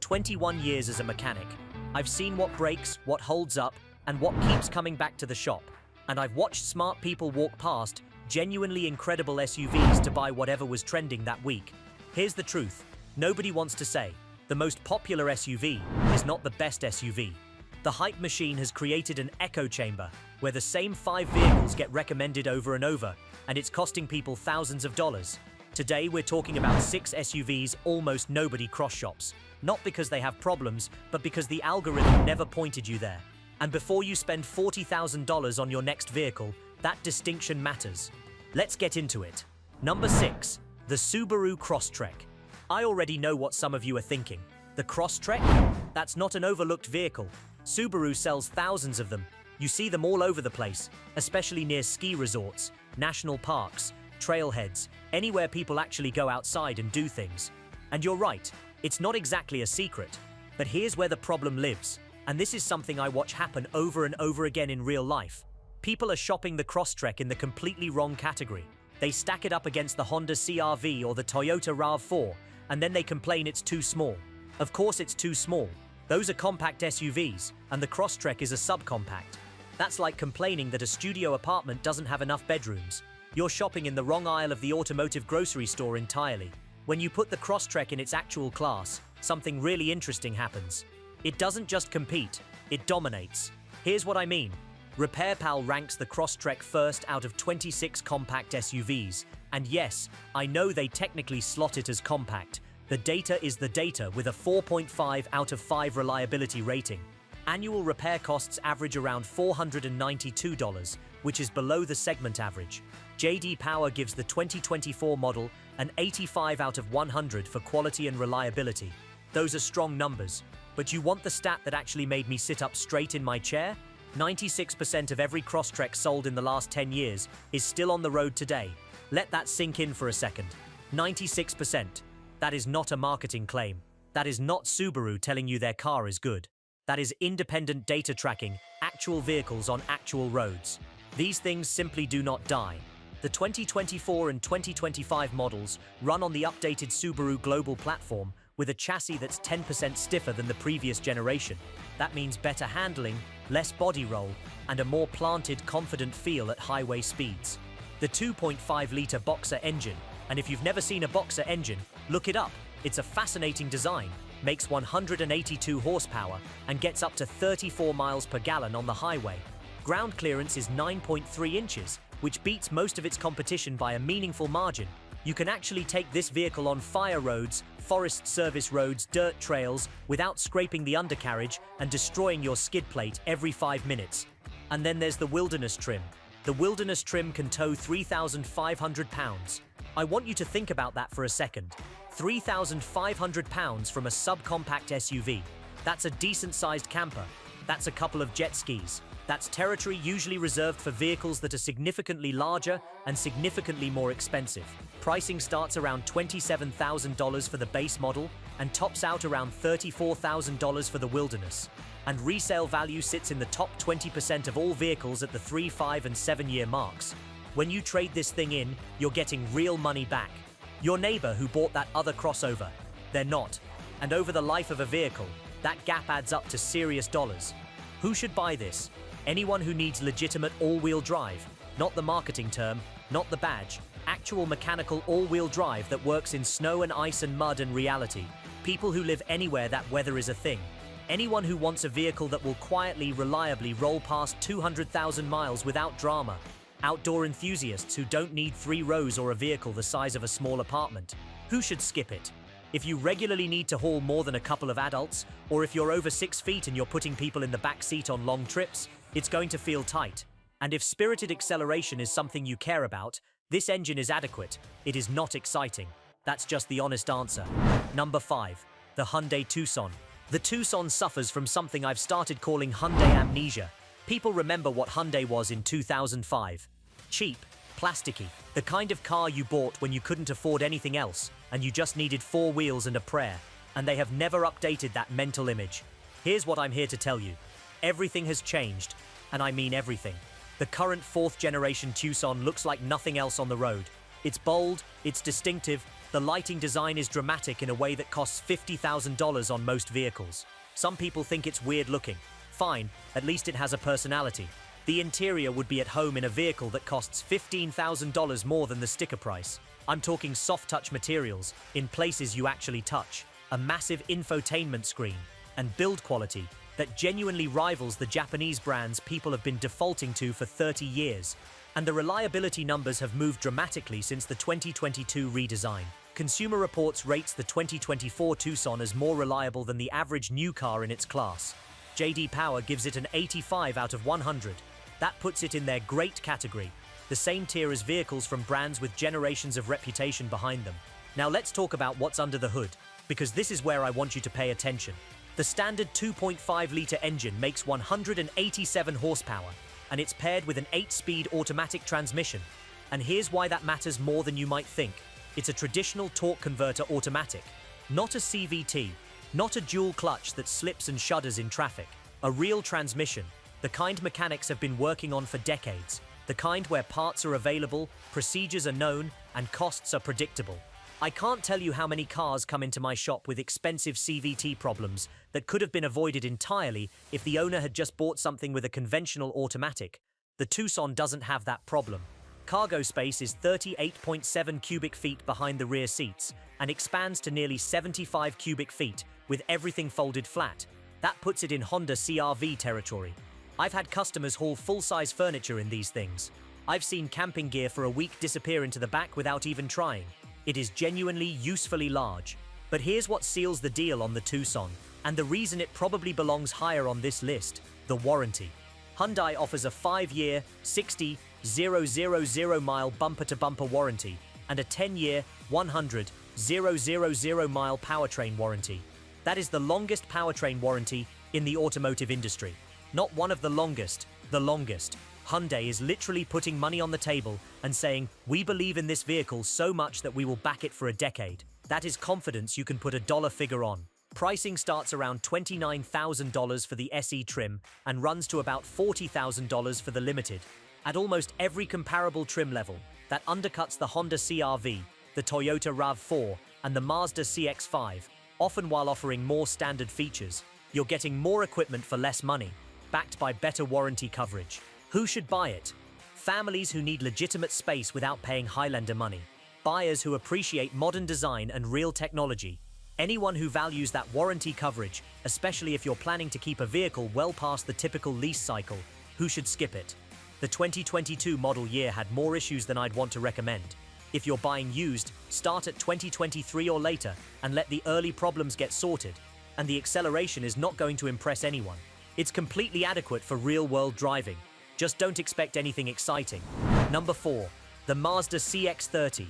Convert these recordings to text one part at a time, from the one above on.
21 years as a mechanic. I've seen what breaks, what holds up, and what keeps coming back to the shop. And I've watched smart people walk past genuinely incredible SUVs to buy whatever was trending that week. Here's the truth. Nobody wants to say the most popular SUV is not the best SUV. The hype machine has created an echo chamber where the same 5 vehicles get recommended over and over, and it's costing people thousands of dollars. Today we're talking about 6 SUVs almost nobody cross-shops. Not because they have problems, but because the algorithm never pointed you there. And before you spend $40,000 on your next vehicle, that distinction matters. Let's get into it. Number 6. The Subaru Crosstrek. I already know what some of you are thinking. The Crosstrek? That's not an overlooked vehicle. Subaru sells thousands of them. You see them all over the place, especially near ski resorts, national parks, trailheads, anywhere people actually go outside and do things. And you're right, it's not exactly a secret. But here's where the problem lives. And this is something I watch happen over and over again in real life. People are shopping the Crosstrek in the completely wrong category. They stack it up against the Honda CR-V or the Toyota RAV4, and then they complain it's too small. Of course it's too small. Those are compact SUVs, and the Crosstrek is a subcompact. That's like complaining that a studio apartment doesn't have enough bedrooms. You're shopping in the wrong aisle of the automotive grocery store entirely. When you put the Crosstrek in its actual class, something really interesting happens. It doesn't just compete, it dominates. Here's what I mean. RepairPal ranks the Crosstrek first out of 26 compact SUVs. And yes, I know they technically slot it as compact. The data is the data with a 4.5 out of 5 reliability rating. Annual repair costs average around $492, which is below the segment average. J.D. Power gives the 2024 model an 85 out of 100 for quality and reliability. Those are strong numbers. But you want the stat that actually made me sit up straight in my chair? 96% of every Crosstrek sold in the last 10 years is still on the road today. Let that sink in for a second. 96%. That is not a marketing claim. That is not Subaru telling you their car is good. That is independent data tracking actual vehicles on actual roads. These things simply do not die. The 2024 and 2025 models run on the updated Subaru global platform with a chassis that's 10% stiffer than the previous generation. That means better handling, less body roll, and a more planted, confident feel at highway speeds. The 2.5-litre Boxer engine, and if you've never seen a Boxer engine, look it up. It's a fascinating design, makes 182 horsepower, and gets up to 34 miles per gallon on the highway. Ground clearance is 9.3 inches, which beats most of its competition by a meaningful margin. You can actually take this vehicle on fire roads, forest service roads, dirt trails, without scraping the undercarriage and destroying your skid plate every 5 minutes. And then there's the Wilderness trim. The Wilderness trim can tow 3,500 pounds. I want you to think about that for a second. 3,500 pounds from a subcompact SUV. That's a decent-sized camper. That's a couple of jet skis. That's territory usually reserved for vehicles that are significantly larger and significantly more expensive. Pricing starts around $27,000 for the base model and tops out around $34,000 for the Wilderness. And resale value sits in the top 20% of all vehicles at the 3, 5, and 7-year marks. When you trade this thing in, you're getting real money back. Your neighbor who bought that other crossover, they're not. And over the life of a vehicle, that gap adds up to serious dollars. Who should buy this? Anyone who needs legitimate all-wheel drive, not the marketing term, not the badge, actual mechanical all-wheel drive that works in snow and ice and mud and reality. People who live anywhere that weather is a thing. Anyone who wants a vehicle that will quietly, reliably roll past 200,000 miles without drama. Outdoor enthusiasts who don't need 3 rows or a vehicle the size of a small apartment. Who should skip it? If you regularly need to haul more than a couple of adults, or if you're over 6 feet and you're putting people in the back seat on long trips, it's going to feel tight. And if spirited acceleration is something you care about, this engine is adequate. It is not exciting. That's just the honest answer. Number 5. The Hyundai Tucson. The Tucson suffers from something I've started calling Hyundai amnesia. People remember what Hyundai was in 2005. Cheap, plasticky, the kind of car you bought when you couldn't afford anything else and you just needed 4 wheels and a prayer. And they have never updated that mental image. Here's what I'm here to tell you. Everything has changed, and I mean everything. The current 4th generation Tucson looks like nothing else on the road. It's bold, it's distinctive, The lighting design is dramatic in a way that costs $50,000 on most vehicles. Some people think it's weird looking. Fine, at least it has a personality. The interior would be at home in a vehicle that costs $15,000 more than the sticker price. I'm talking soft touch materials, in places you actually touch, a massive infotainment screen, and build quality that genuinely rivals the Japanese brands people have been defaulting to for 30 years. And the reliability numbers have moved dramatically since the 2022 redesign. Consumer Reports rates the 2024 Tucson as more reliable than the average new car in its class. J.D. Power gives it an 85 out of 100. That puts it in their great category, the same tier as vehicles from brands with generations of reputation behind them. Now let's talk about what's under the hood, because this is where I want you to pay attention. The standard 2.5-liter engine makes 187 horsepower, and it's paired with an 8-speed automatic transmission. And here's why that matters more than you might think. It's a traditional torque converter automatic, not a CVT, not a dual clutch that slips and shudders in traffic. A real transmission, the kind mechanics have been working on for decades, the kind where parts are available, procedures are known, and costs are predictable. I can't tell you how many cars come into my shop with expensive CVT problems that could have been avoided entirely if the owner had just bought something with a conventional automatic. The Tucson doesn't have that problem. Cargo space is 38.7 cubic feet behind the rear seats and expands to nearly 75 cubic feet with everything folded flat. That puts it in Honda CR-V territory. I've had customers haul full-size furniture in these things. I've seen camping gear for a week disappear into the back without even trying. It is genuinely usefully large. But here's what seals the deal on the Tucson, and the reason it probably belongs higher on this list: the warranty. Hyundai offers a 5-year, 60,000-mile bumper-to-bumper warranty and a 10-year, 100,000-mile powertrain warranty. That is the longest powertrain warranty in the automotive industry. Not one of the longest, the longest. Hyundai is literally putting money on the table and saying, "We believe in this vehicle so much that we will back it for a decade." That is confidence you can put a dollar figure on. Pricing starts around $29,000 for the SE trim and runs to about $40,000 for the Limited. At almost every comparable trim level, that undercuts the Honda CR-V, the Toyota RAV4, and the Mazda CX-5, often while offering more standard features. You're getting more equipment for less money, backed by better warranty coverage. Who should buy it? Families who need legitimate space without paying Highlander money. Buyers who appreciate modern design and real technology. Anyone who values that warranty coverage, especially if you're planning to keep a vehicle well past the typical lease cycle, who should skip it? The 2022 model year had more issues than I'd want to recommend. If you're buying used, start at 2023 or later and let the early problems get sorted, and the acceleration is not going to impress anyone. It's completely adequate for real-world driving. Just don't expect anything exciting. Number 4. The Mazda CX-30.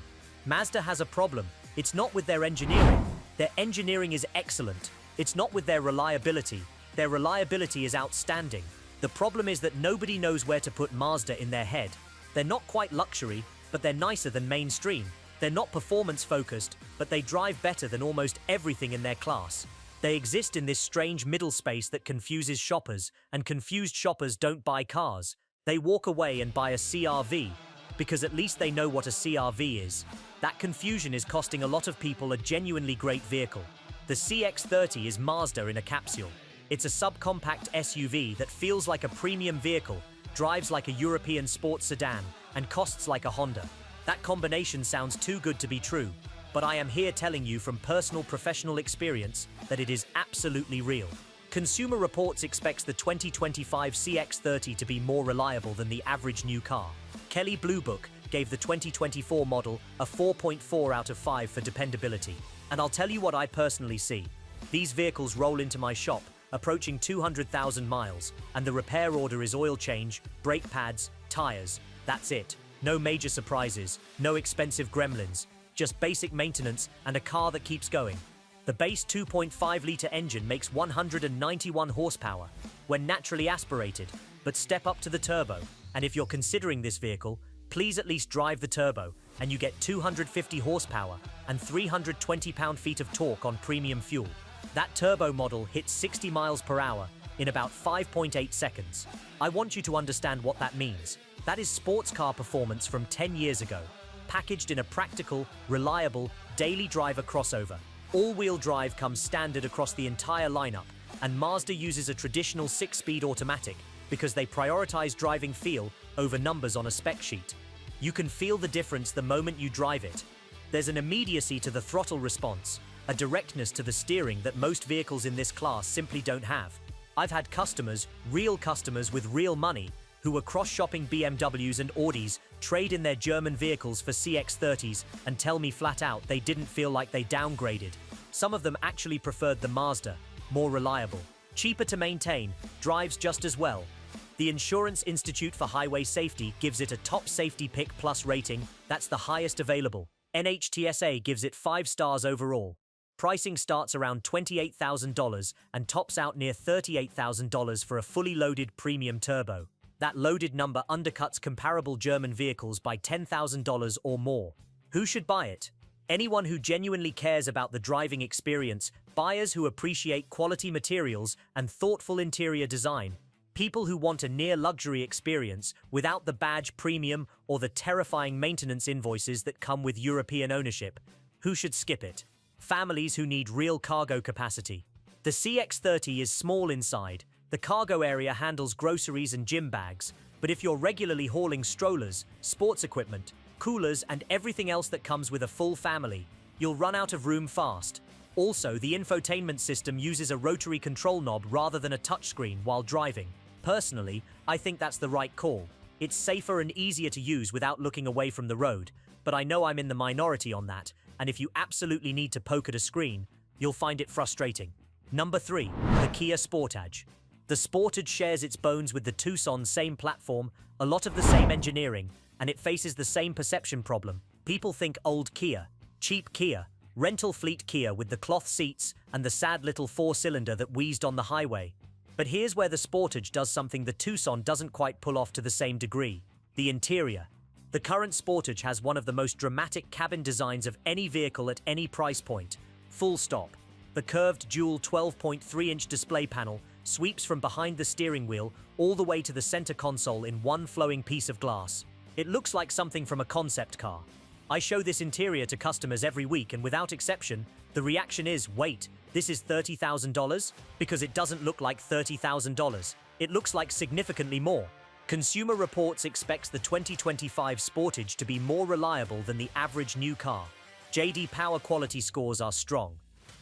Mazda has a problem. It's not with their engineering. Their engineering is excellent. It's not with their reliability. Their reliability is outstanding. The problem is that nobody knows where to put Mazda in their head. They're not quite luxury, but they're nicer than mainstream. They're not performance-focused, but they drive better than almost everything in their class. They exist in this strange middle space that confuses shoppers, and confused shoppers don't buy cars. They walk away and buy a CR-V, because at least they know what a CR-V is. That confusion is costing a lot of people a genuinely great vehicle. The CX-30 is Mazda in a capsule. It's a subcompact SUV that feels like a premium vehicle, drives like a European sports sedan, and costs like a Honda. That combination sounds too good to be true, but I am here telling you from personal professional experience that it is absolutely real. Consumer Reports expects the 2025 CX-30 to be more reliable than the average new car. Kelley Blue Book gave the 2024 model a 4.4 out of 5 for dependability. And I'll tell you what I personally see. These vehicles roll into my shop, approaching 200,000 miles, and the repair order is oil change, brake pads, tires. That's it. No major surprises, no expensive gremlins, just basic maintenance and a car that keeps going. The base 2.5-liter engine makes 191 horsepower when naturally aspirated, but step up to the turbo, and if you're considering this vehicle, please at least drive the turbo, and you get 250 horsepower and 320 pound-feet of torque on premium fuel. That turbo model hits 60 miles per hour in about 5.8 seconds. I want you to understand what that means. That is sports car performance from 10 years ago. packaged in a practical, reliable, daily driver crossover. All-wheel drive comes standard across the entire lineup, and Mazda uses a traditional 6-speed automatic because they prioritize driving feel over numbers on a spec sheet. You can feel the difference the moment you drive it. There's an immediacy to the throttle response, a directness to the steering that most vehicles in this class simply don't have. I've had customers, real customers with real money, who were cross-shopping BMWs and Audis, trade in their German vehicles for CX-30s and tell me flat out they didn't feel like they downgraded. Some of them actually preferred the Mazda, more reliable, cheaper to maintain, drives just as well. The Insurance Institute for Highway Safety gives it a top safety pick plus rating, that's the highest available. NHTSA gives it 5 stars overall. Pricing starts around $28,000 and tops out near $38,000 for a fully loaded premium turbo. That loaded number undercuts comparable German vehicles by $10,000 or more. Who should buy it? Anyone who genuinely cares about the driving experience, buyers who appreciate quality materials and thoughtful interior design, people who want a near-luxury experience without the badge premium or the terrifying maintenance invoices that come with European ownership. Who should skip it? Families who need real cargo capacity. The CX-30 is small inside. The cargo area handles groceries and gym bags, but if you're regularly hauling strollers, sports equipment, coolers, and everything else that comes with a full family, you'll run out of room fast. Also, the infotainment system uses a rotary control knob rather than a touchscreen while driving. Personally, I think that's the right call. It's safer and easier to use without looking away from the road, but I know I'm in the minority on that, and if you absolutely need to poke at a screen, you'll find it frustrating. Number 3, the Kia Sportage. The Sportage shares its bones with the Tucson, same platform, a lot of the same engineering, and it faces the same perception problem. People think old Kia, cheap Kia, rental fleet Kia with the cloth seats and the sad little 4-cylinder that wheezed on the highway. But here's where the Sportage does something the Tucson doesn't quite pull off to the same degree: the interior. The current Sportage has one of the most dramatic cabin designs of any vehicle at any price point. Full stop. The curved dual 12.3-inch display panel sweeps from behind the steering wheel all the way to the center console in one flowing piece of glass. It looks like something from a concept car. I show this interior to customers every week, and without exception, the reaction is, wait, this is $30,000? Because it doesn't look like $30,000. It looks like significantly more. Consumer Reports expects the 2025 Sportage to be more reliable than the average new car. JD Power quality scores are strong.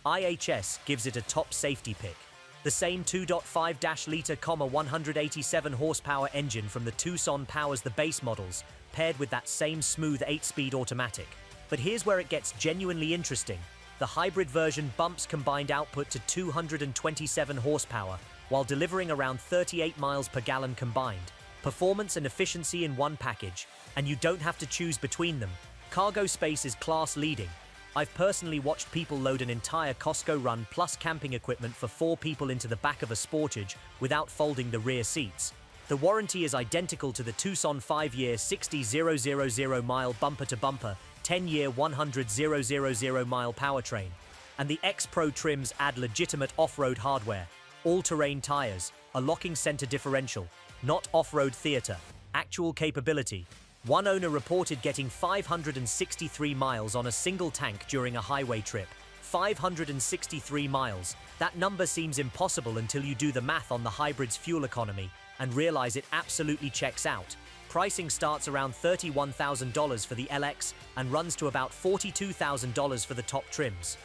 IHS gives it a top safety pick. The same 2.5-liter, 187 horsepower engine from the Tucson powers the base models, paired with that same smooth 8-speed automatic. But here's where it gets genuinely interesting. The hybrid version bumps combined output to 227 horsepower, while delivering around 38 miles per gallon combined. Performance and efficiency in one package, and you don't have to choose between them. Cargo space is class-leading. I've personally watched people load an entire Costco run plus camping equipment for 4 people into the back of a Sportage without folding the rear seats. The warranty is identical to the Tucson 5-year 60,000-mile bumper-to-bumper, 10-year 100,000-mile powertrain. And the X-Pro trims add legitimate off-road hardware, all-terrain tires, a locking center differential, not off-road theater, actual capability. One owner reported getting 563 miles on a single tank during a highway trip. 563 miles. That number seems impossible until you do the math on the hybrid's fuel economy and realize it absolutely checks out. Pricing starts around $31,000 for the LX and runs to about $42,000 for the top trims.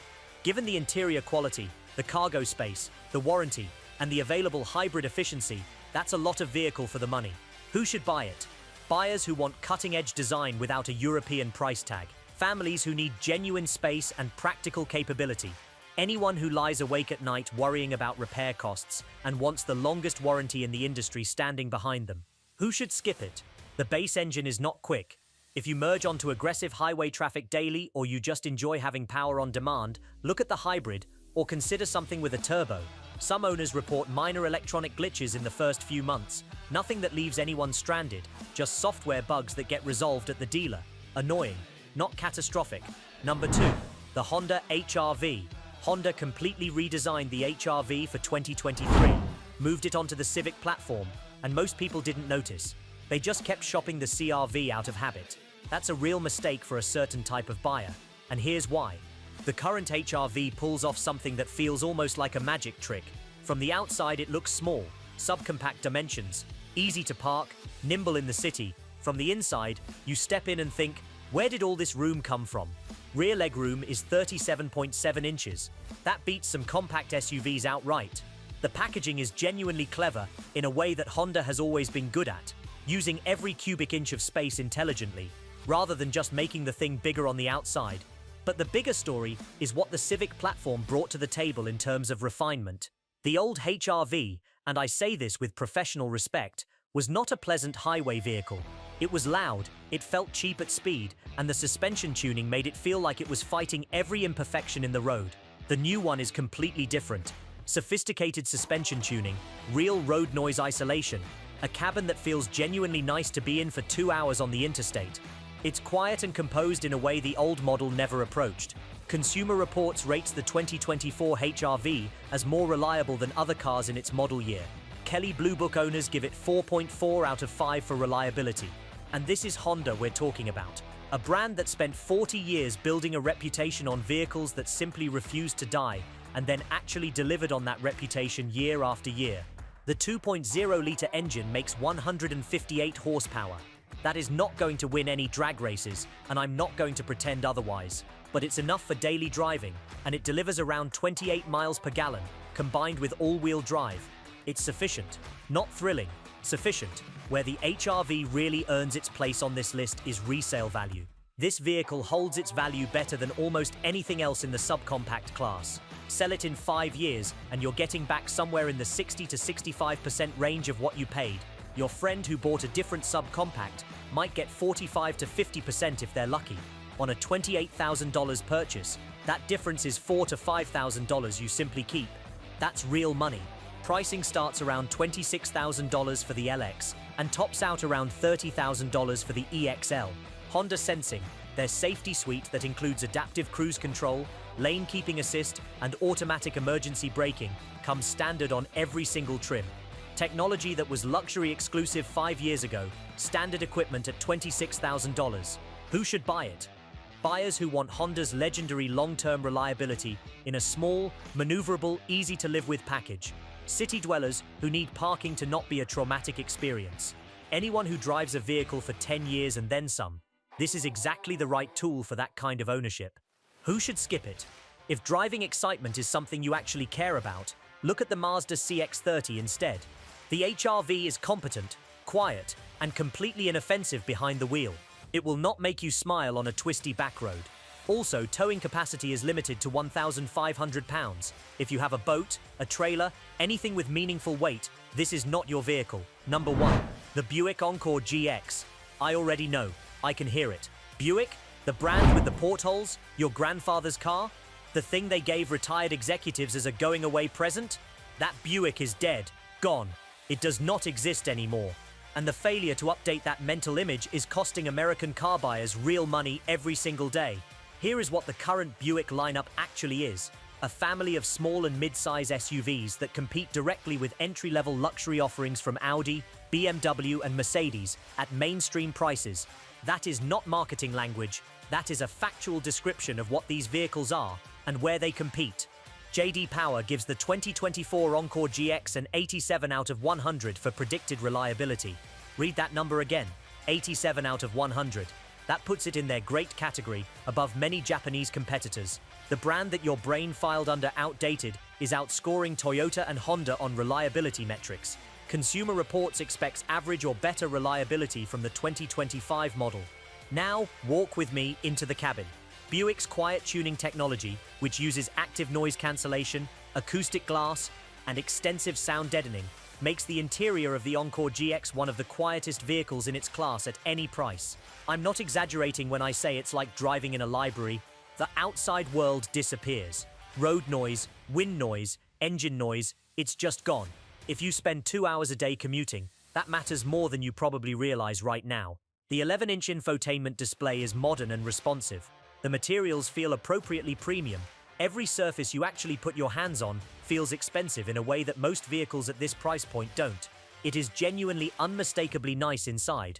Given the interior quality, the cargo space, the warranty, and the available hybrid efficiency, that's a lot of vehicle for the money. Who should buy it? Buyers who want cutting-edge design without a European price tag. Families who need genuine space and practical capability. Anyone who lies awake at night worrying about repair costs and wants the longest warranty in the industry standing behind them. Who should skip it? The base engine is not quick. If you merge onto aggressive highway traffic daily, or you just enjoy having power on demand, look at the hybrid or consider something with a turbo. Some owners report minor electronic glitches in the first few months. Nothing that leaves anyone stranded, just software bugs that get resolved at the dealer. Annoying, not catastrophic. Number 2, the Honda HR-V. Honda completely redesigned the HR-V for 2023, moved it onto the Civic platform, and most people didn't notice. They just kept shopping the CR-V out of habit. That's a real mistake for a certain type of buyer, and here's why. The current HR-V pulls off something that feels almost like a magic trick. From the outside, it looks small, subcompact dimensions, easy to park, nimble in the city. From the inside, you step in and think, where did all this room come from? Rear legroom is 37.7 inches. That beats some compact SUVs outright. The packaging is genuinely clever in a way that Honda has always been good at, using every cubic inch of space intelligently, rather than just making the thing bigger on the outside. But the bigger story is what the Civic platform brought to the table in terms of refinement. The old HR-V, and I say this with professional respect, was not a pleasant highway vehicle. It was loud, it felt cheap at speed, and the suspension tuning made it feel like it was fighting every imperfection in the road. The new one is completely different. Sophisticated suspension tuning, real road noise isolation, a cabin that feels genuinely nice to be in for 2 hours on the interstate. It's quiet and composed in a way the old model never approached. Consumer Reports rates the 2024 HR-V as more reliable than other cars in its model year. Kelley Blue Book owners give it 4.4 out of 5 for reliability. And this is Honda we're talking about. A brand that spent 40 years building a reputation on vehicles that simply refused to die, and then actually delivered on that reputation year after year. The 2.0-liter engine makes 158 horsepower. That is not going to win any drag races, and I'm not going to pretend otherwise. But it's enough for daily driving, and it delivers around 28 miles per gallon, combined with all-wheel drive. It's sufficient, not thrilling, sufficient. Where the HR-V really earns its place on this list is resale value. This vehicle holds its value better than almost anything else in the subcompact class. Sell it in 5 years, and you're getting back somewhere in the 60 to 65% range of what you paid. Your friend who bought a different subcompact might get 45 to 50% if they're lucky. On a $28,000 purchase, that difference is $4,000 to $5,000 you simply keep. That's real money. Pricing starts around $26,000 for the LX and tops out around $30,000 for the EXL. Honda Sensing, their safety suite that includes adaptive cruise control, lane keeping assist, and automatic emergency braking, comes standard on every single trim. Technology that was luxury exclusive 5 years ago, standard equipment at $26,000. Who should buy it? Buyers who want Honda's legendary long-term reliability in a small, maneuverable, easy-to-live-with package. City dwellers who need parking to not be a traumatic experience. Anyone who drives a vehicle for 10 years and then some. This is exactly the right tool for that kind of ownership. Who should skip it? If driving excitement is something you actually care about, look at the Mazda CX-30 instead. The HR-V is competent, quiet, and completely inoffensive behind the wheel. It will not make you smile on a twisty back road. Also, towing capacity is limited to 1,500 pounds. If you have a boat, a trailer, anything with meaningful weight, this is not your vehicle. Number 1. The Buick Encore GX. I already know. I can hear it. Buick? The brand with the portholes? Your grandfather's car? The thing they gave retired executives as a going-away present? That Buick is dead. Gone. It does not exist anymore. And the failure to update that mental image is costing American car buyers real money every single day. Here is what the current Buick lineup actually is. A family of small and mid-size SUVs that compete directly with entry-level luxury offerings from Audi, BMW, and Mercedes at mainstream prices. That is not marketing language. That is a factual description of what these vehicles are and where they compete. J.D. Power gives the 2024 Encore GX an 87 out of 100 for predicted reliability. Read that number again, 87 out of 100. That puts it in their great category, above many Japanese competitors. The brand that your brain filed under outdated is outscoring Toyota and Honda on reliability metrics. Consumer Reports expects average or better reliability from the 2025 model. Now, walk with me into the cabin. Buick's quiet tuning technology, which uses active noise cancellation, acoustic glass, and extensive sound deadening, makes the interior of the Encore GX one of the quietest vehicles in its class at any price. I'm not exaggerating when I say it's like driving in a library. The outside world disappears. Road noise, wind noise, engine noise, it's just gone. If you spend 2 hours a day commuting, that matters more than you probably realize right now. The 11-inch infotainment display is modern and responsive. The materials feel appropriately premium. Every surface you actually put your hands on feels expensive in a way that most vehicles at this price point don't. It is genuinely unmistakably nice inside.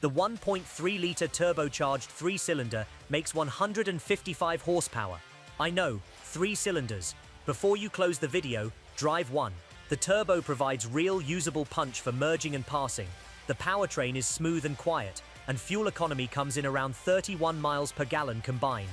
The 1.3-liter turbocharged 3-cylinder makes 155 horsepower. I know, 3 cylinders. Before you close the video, drive one. The turbo provides real usable punch for merging and passing. The powertrain is smooth and quiet, and fuel economy comes in around 31 miles per gallon combined.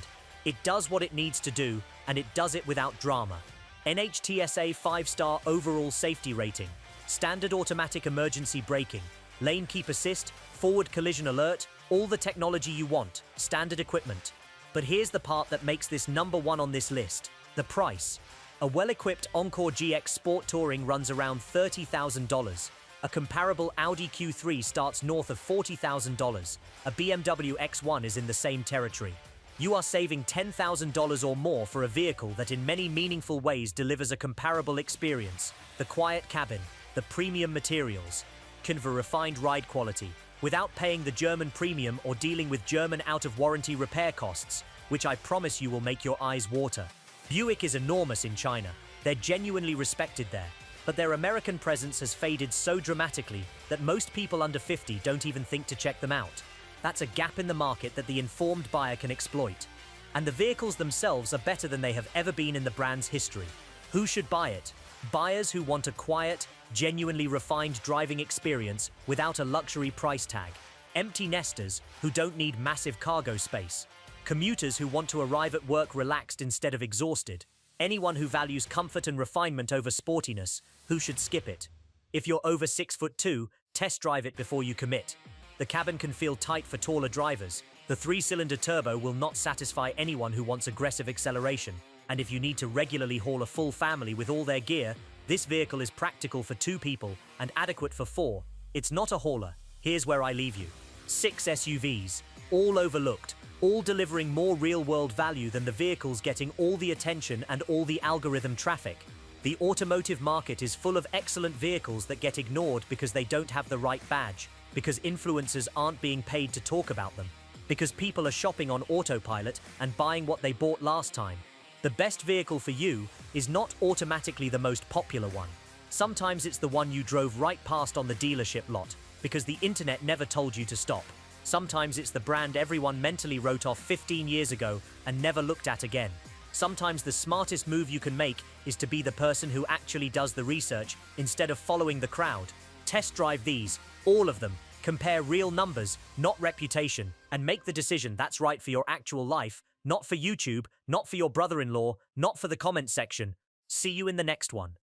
It does what it needs to do, and it does it without drama. NHTSA 5-star overall safety rating, standard automatic emergency braking, lane keep assist, forward collision alert, all the technology you want, standard equipment. But here's the part that makes this number one on this list, the price. A well-equipped Encore GX Sport Touring runs around $30,000. A comparable Audi Q3 starts north of $40,000. A BMW X1 is in the same territory. You are saving $10,000 or more for a vehicle that in many meaningful ways delivers a comparable experience. The quiet cabin, the premium materials, convey refined ride quality, without paying the German premium or dealing with German out-of-warranty repair costs, which I promise you will make your eyes water. Buick is enormous in China. They're genuinely respected there, but their American presence has faded so dramatically that most people under 50 don't even think to check them out. That's a gap in the market that the informed buyer can exploit. And the vehicles themselves are better than they have ever been in the brand's history. Who should buy it? Buyers who want a quiet, genuinely refined driving experience without a luxury price tag. Empty nesters who don't need massive cargo space. Commuters who want to arrive at work relaxed instead of exhausted. Anyone who values comfort and refinement over sportiness, who should skip it? If you're over 6'2", test drive it before you commit. The cabin can feel tight for taller drivers. The 3-cylinder turbo will not satisfy anyone who wants aggressive acceleration. And if you need to regularly haul a full family with all their gear, this vehicle is practical for 2 people and adequate for 4. It's not a hauler. Here's where I leave you. 6 SUVs, all overlooked, all delivering more real-world value than the vehicles getting all the attention and all the algorithm traffic. The automotive market is full of excellent vehicles that get ignored because they don't have the right badge, because influencers aren't being paid to talk about them, because people are shopping on autopilot and buying what they bought last time. The best vehicle for you is not automatically the most popular one. Sometimes it's the one you drove right past on the dealership lot, because the internet never told you to stop. Sometimes it's the brand everyone mentally wrote off 15 years ago and never looked at again. Sometimes the smartest move you can make is to be the person who actually does the research instead of following the crowd. Test drive these, all of them, compare real numbers, not reputation, and make the decision that's right for your actual life, not for YouTube, not for your brother-in-law, not for the comment section. See you in the next one.